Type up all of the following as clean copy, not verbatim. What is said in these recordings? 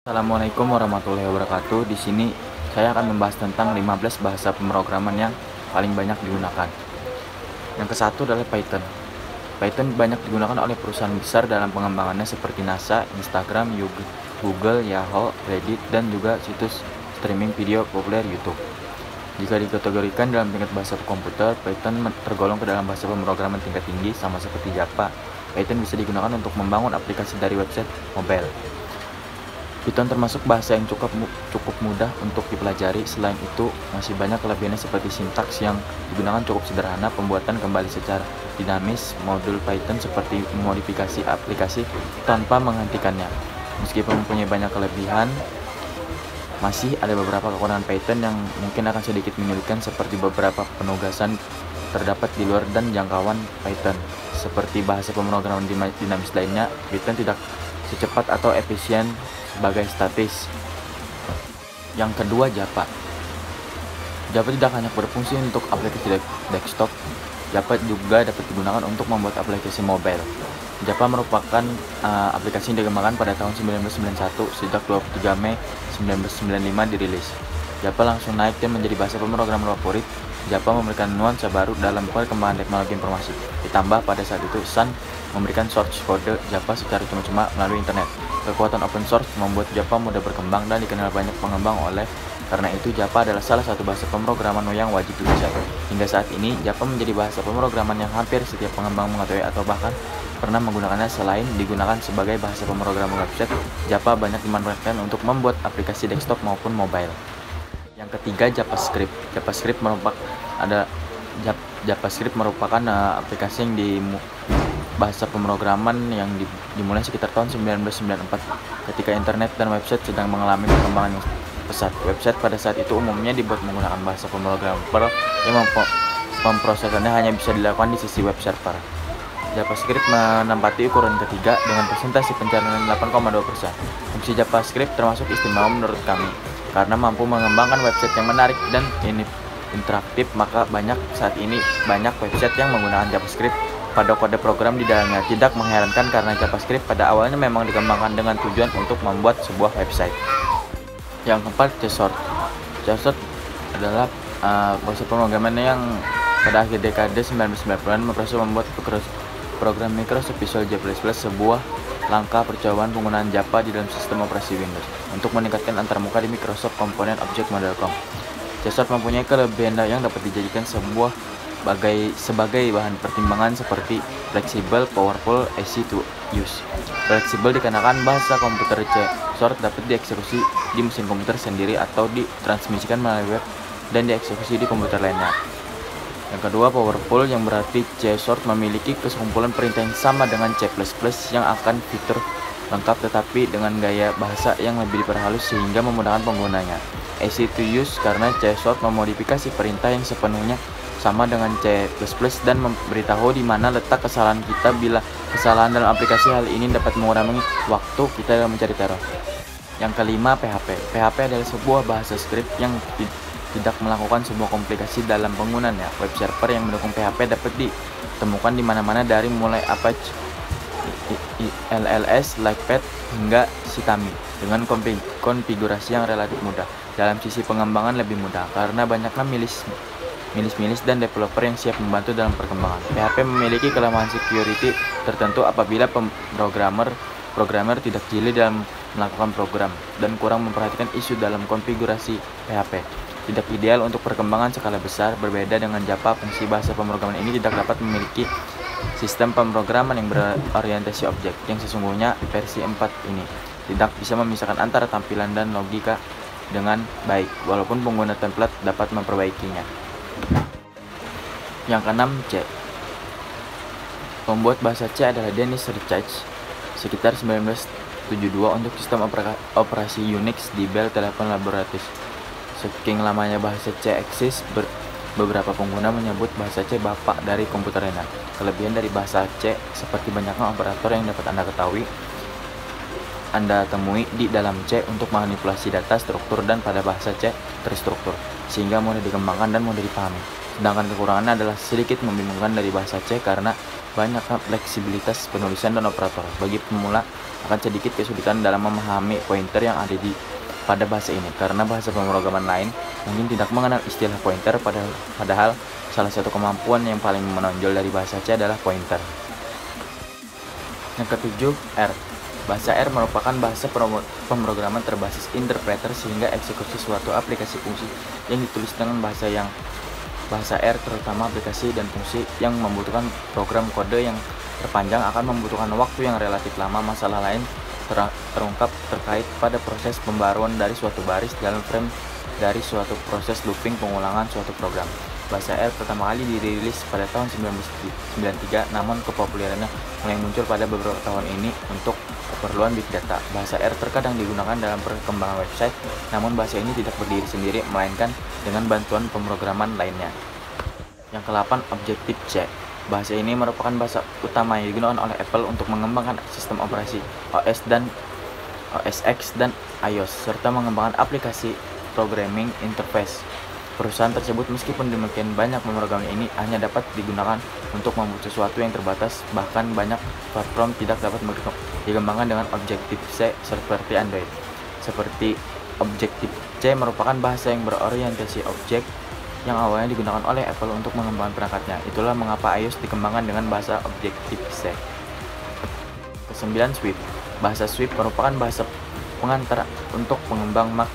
Assalamualaikum warahmatullahi wabarakatuh. Di sini saya akan membahas tentang 15 bahasa pemrograman yang paling banyak digunakan. Yang ke satu adalah Python. Python banyak digunakan oleh perusahaan besar dalam pengembangannya seperti NASA, Instagram, Google, Yahoo, Reddit, dan juga situs streaming video populer YouTube. Jika dikategorikan dalam tingkat bahasa komputer, Python tergolong ke dalam bahasa pemrograman tingkat tinggi sama seperti Java. Python bisa digunakan untuk membangun aplikasi dari website mobile. Python termasuk bahasa yang cukup mudah untuk dipelajari. Selain itu, masih banyak kelebihannya seperti sintaks yang digunakan cukup sederhana, pembuatan kembali secara dinamis, modul Python seperti memodifikasi aplikasi tanpa menghentikannya. Meskipun mempunyai banyak kelebihan, masih ada beberapa kekurangan Python yang mungkin akan sedikit menyulitkan, seperti beberapa penugasan terdapat di luar dan jangkauan Python. Seperti bahasa pemrograman dinamis lainnya, Python tidak secepat atau efisien sebagai statis. Yang kedua, Java. Java tidak hanya berfungsi untuk aplikasi desktop, Java juga dapat digunakan untuk membuat aplikasi mobile. Java merupakan aplikasi yang dikembangkan pada tahun 1991. Sejak 23 Mei 1995 dirilis. Java langsung naik dan menjadi bahasa pemrograman favorit. Java memberikan nuansa baru dalam perkembangan teknologi informasi. Ditambah pada saat itu Sun memberikan source kode Java secara cuma-cuma melalui internet. Kekuatan open source membuat Java mudah berkembang dan dikenal banyak pengembang. Oleh karena itu, Java adalah salah satu bahasa pemrograman yang wajib dibelajar. Hingga saat ini, Java menjadi bahasa pemrograman yang hampir setiap pengembang mengetahui atau bahkan pernah menggunakannya. Selain digunakan sebagai bahasa pemrograman website, Java banyak dimanfaatkan untuk membuat aplikasi desktop maupun mobile. Yang ketiga, JavaScript. JavaScript merupakan aplikasi yang bahasa pemrograman yang dimulai sekitar tahun 1994 ketika internet dan website sedang mengalami perkembangan yang pesat. Website pada saat itu umumnya dibuat menggunakan bahasa pemrograman yang pemrosesannya hanya bisa dilakukan di sisi web server. JavaScript menempati ukuran ketiga dengan persentase pencapaian 8,2%. Fungsi JavaScript termasuk istimewa menurut kami karena mampu mengembangkan website yang menarik dan interaktif. Maka saat ini banyak website yang menggunakan JavaScript pada kode program di dalamnya. Tidak mengherankan karena JavaScript pada awalnya memang dikembangkan dengan tujuan untuk membuat sebuah website. Yang keempat, CSORD. CSORD adalah bahasa pemrograman yang pada akhir dekade 1990-an berhasil membuat program Microsoft Visual C++, sebuah langkah percobaan penggunaan Java di dalam sistem operasi Windows untuk meningkatkan antarmuka di Microsoft Component Object Model.com. CSORD mempunyai kelebihan yang dapat dijadikan sebagai bahan pertimbangan seperti fleksibel, powerful, easy to use. Fleksibel dikarenakan bahasa komputer CSORD dapat dieksekusi di mesin komputer sendiri atau ditransmisikan melalui web dan dieksekusi di komputer lainnya. Yang kedua, powerful, yang berarti CSORD memiliki kesekumpulan perintah yang sama dengan C++ yang akan fitur lengkap tetapi dengan gaya bahasa yang lebih diperhalus sehingga memudahkan penggunanya. Easy to use karena CSORD memodifikasi perintah yang sepenuhnya sama dengan C++ dan memberitahu di mana letak kesalahan kita. Bila kesalahan dalam aplikasi, hal ini dapat mengurangi waktu kita dalam mencari teror. Yang kelima, PHP. PHP adalah sebuah bahasa script yang tidak melakukan sebuah komplikasi dalam penggunaannya. Web server yang mendukung PHP dapat ditemukan di mana-mana, dari mulai Apache, LLS, Lightpad, hingga Sitami, dengan konfigurasi yang relatif mudah. Dalam sisi pengembangan lebih mudah karena banyaknya milis dan developer yang siap membantu dalam perkembangan. PHP memiliki kelemahan security tertentu apabila programmer tidak jeli dalam melakukan program dan kurang memperhatikan isu dalam konfigurasi PHP. Tidak ideal untuk perkembangan skala besar. Berbeda dengan Java, fungsi bahasa pemrograman ini tidak dapat memiliki sistem pemrograman yang berorientasi objek, yang sesungguhnya versi 4 ini tidak bisa memisahkan antara tampilan dan logika dengan baik, walaupun pengguna template dapat memperbaikinya. Yang keenam, C. Pembuat bahasa C adalah Dennis Ritchie sekitar 1972 untuk sistem operasi Unix di Bell Telephone Laboratories. Saking lamanya bahasa C eksis, beberapa pengguna menyebut bahasa C bapak dari komputer lainnya. Kelebihan dari bahasa C seperti banyaknya operator yang dapat Anda temui di dalam C untuk manipulasi data struktur dan pada bahasa C terstruktur, sehingga mudah dikembangkan dan mudah dipahami. Sedangkan kekurangannya adalah sedikit membingungkan dari bahasa C karena banyaknya fleksibilitas penulisan dan operator. Bagi pemula akan sedikit kesulitan dalam memahami pointer yang ada pada bahasa ini karena bahasa pemrograman lain mungkin tidak mengenal istilah pointer, padahal salah satu kemampuan yang paling menonjol dari bahasa C adalah pointer. Yang ketujuh, R. Bahasa R merupakan bahasa pemrograman terbasis interpreter sehingga eksekusi suatu aplikasi fungsi yang ditulis dengan bahasa R, terutama aplikasi dan fungsi yang membutuhkan program kode yang terpanjang akan membutuhkan waktu yang relatif lama. Masalah lain terungkap terkait pada proses pembaruan dari suatu baris dalam frame dari suatu proses looping pengulangan suatu program. Bahasa R pertama kali dirilis pada tahun 1993, namun kepopulerannya mulai muncul pada beberapa tahun ini untuk keperluan big data. Bahasa R terkadang digunakan dalam perkembangan website, namun bahasa ini tidak berdiri sendiri, melainkan dengan bantuan pemrograman lainnya. Yang ke-8, Objective-C. Bahasa ini merupakan bahasa utama yang digunakan oleh Apple untuk mengembangkan sistem operasi OS X dan iOS, serta mengembangkan aplikasi programming interface. Perusahaan tersebut meskipun demikian banyak pemrograman ini hanya dapat digunakan untuk membuat sesuatu yang terbatas, bahkan banyak platform tidak dapat dikembangkan dengan Objective-C seperti Android. Seperti Objective-C merupakan bahasa yang berorientasi objek yang awalnya digunakan oleh Apple untuk mengembangkan perangkatnya. Itulah mengapa iOS dikembangkan dengan bahasa Objective-C. Ke-9, Swift. Bahasa Swift merupakan bahasa pengantar untuk pengembang Mac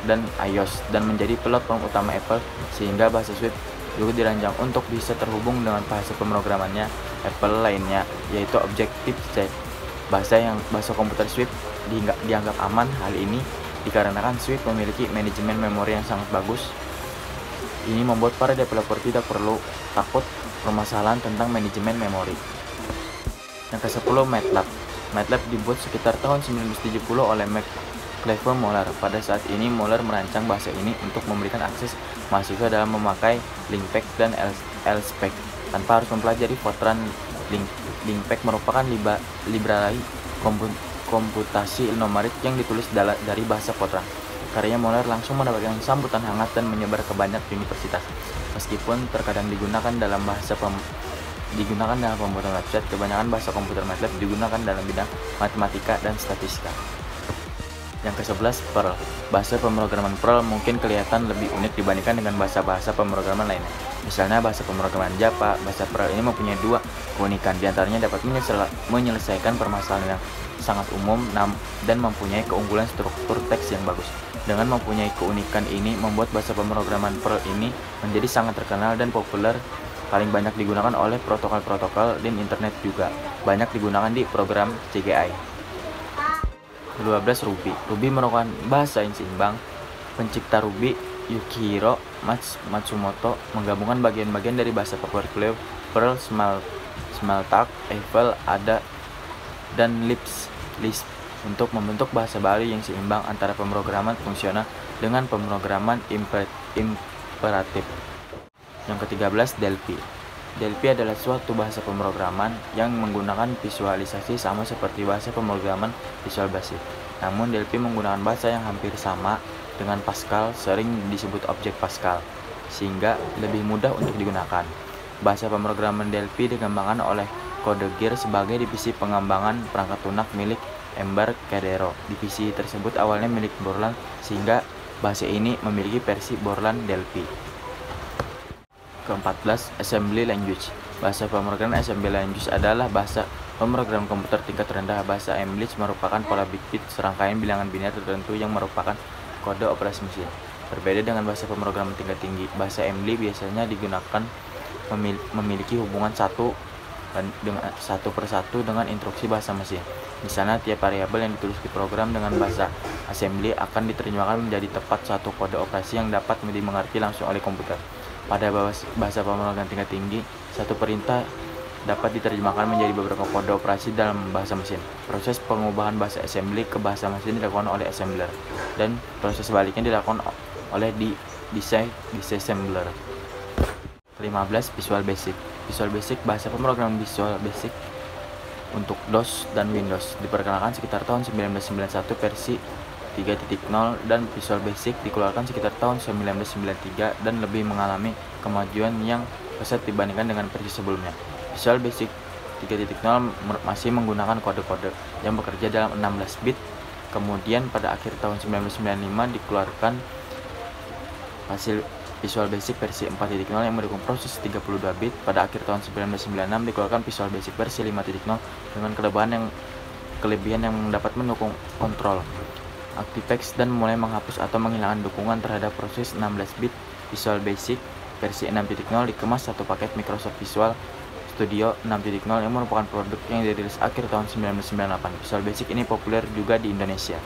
dan iOS dan menjadi platform utama Apple, sehingga bahasa Swift juga dirancang untuk bisa terhubung dengan bahasa pemrogramannya Apple lainnya, yaitu Objective-C. Bahasa komputer Swift dianggap aman. Hal ini dikarenakan Swift memiliki manajemen memori yang sangat bagus. Ini membuat para developer tidak perlu takut permasalahan tentang manajemen memori. Yang ke-10, MATLAB. MATLAB dibuat sekitar tahun 1970 oleh Clive Moeller. Pada saat ini Moeller merancang bahasa ini untuk memberikan akses mahasiswa dalam memakai LINPACK dan LSPACK tanpa harus mempelajari Fortran. LINPACK merupakan library komputasi numerik yang ditulis dari bahasa Fortran. Karya Moeller langsung mendapatkan sambutan hangat dan menyebar ke banyak universitas. Meskipun terkadang digunakan dalam pembuatan website, kebanyakan bahasa komputer MATLAB digunakan dalam bidang matematika dan statistika. Yang ke-11, Perl. Bahasa pemrograman Perl mungkin kelihatan lebih unik dibandingkan dengan bahasa-bahasa pemrograman lainnya. Misalnya bahasa pemrograman Java, bahasa Perl ini mempunyai dua keunikan. Di antaranya dapat menyelesaikan permasalahan yang sangat umum dan mempunyai keunggulan struktur teks yang bagus. Dengan mempunyai keunikan ini membuat bahasa pemrograman Perl ini menjadi sangat terkenal dan populer, paling banyak digunakan oleh protokol-protokol dan internet juga. Banyak digunakan di program CGI. 12, Ruby. Ruby merupakan bahasa yang seimbang. Pencipta Ruby, Yukihiro Matsumoto, menggabungkan bagian-bagian dari bahasa populer Perl, Smalltalk, Eiffel, Ada, dan Lisp untuk membentuk bahasa baru yang seimbang antara pemrograman fungsional dengan pemrograman imperatif. Yang ke-13, Delphi. Delphi adalah suatu bahasa pemrograman yang menggunakan visualisasi sama seperti bahasa pemrograman Visual Basic. Namun Delphi menggunakan bahasa yang hampir sama dengan Pascal, sering disebut objek Pascal, sehingga lebih mudah untuk digunakan. Bahasa pemrograman Delphi dikembangkan oleh Codegear sebagai divisi pengembangan perangkat lunak milik Embarcadero. Divisi tersebut awalnya milik Borland, sehingga bahasa ini memiliki versi Borland Delphi. Ke-14, Assembly Language. Bahasa pemrograman Assembly Language adalah bahasa pemrograman komputer tingkat rendah. Bahasa Assembly merupakan pola bit serangkaian bilangan biner tertentu yang merupakan kode operasi mesin. Berbeda dengan bahasa pemrograman tingkat tinggi, bahasa Assembly biasanya digunakan memiliki hubungan satu per satu dengan instruksi bahasa mesin. Misalnya, tiap variabel yang ditulis di program dengan bahasa Assembly akan diterjemahkan menjadi tepat satu kode operasi yang dapat dimengerti langsung oleh komputer. Pada bahasa pemrograman tingkat tinggi, satu perintah dapat diterjemahkan menjadi beberapa kode operasi dalam bahasa mesin. Proses pengubahan bahasa Assembly ke bahasa mesin dilakukan oleh assembler, dan proses sebaliknya dilakukan oleh disassembler. 15, Visual Basic. Visual Basic, bahasa pemrograman Visual Basic untuk DOS dan Windows, diperkenalkan sekitar tahun 1991 versi 3.0, dan Visual Basic dikeluarkan sekitar tahun 1993 dan lebih mengalami kemajuan yang pesat dibandingkan dengan versi sebelumnya. Visual Basic 3.0 masih menggunakan kode-kode yang bekerja dalam 16 bit. Kemudian pada akhir tahun 1995 dikeluarkan hasil Visual Basic versi 4.0 yang mendukung proses 32 bit. Pada akhir tahun 1996 dikeluarkan Visual Basic versi 5.0 dengan kelebihan yang dapat mendukung kontrol ActiveX dan mulai menghapus atau menghilangkan dukungan terhadap proses 16 bit. Visual Basic versi 6.0 dikemas satu paket Microsoft Visual Studio 6.0 yang merupakan produk yang dirilis akhir tahun 1998. Visual Basic ini populer juga di Indonesia.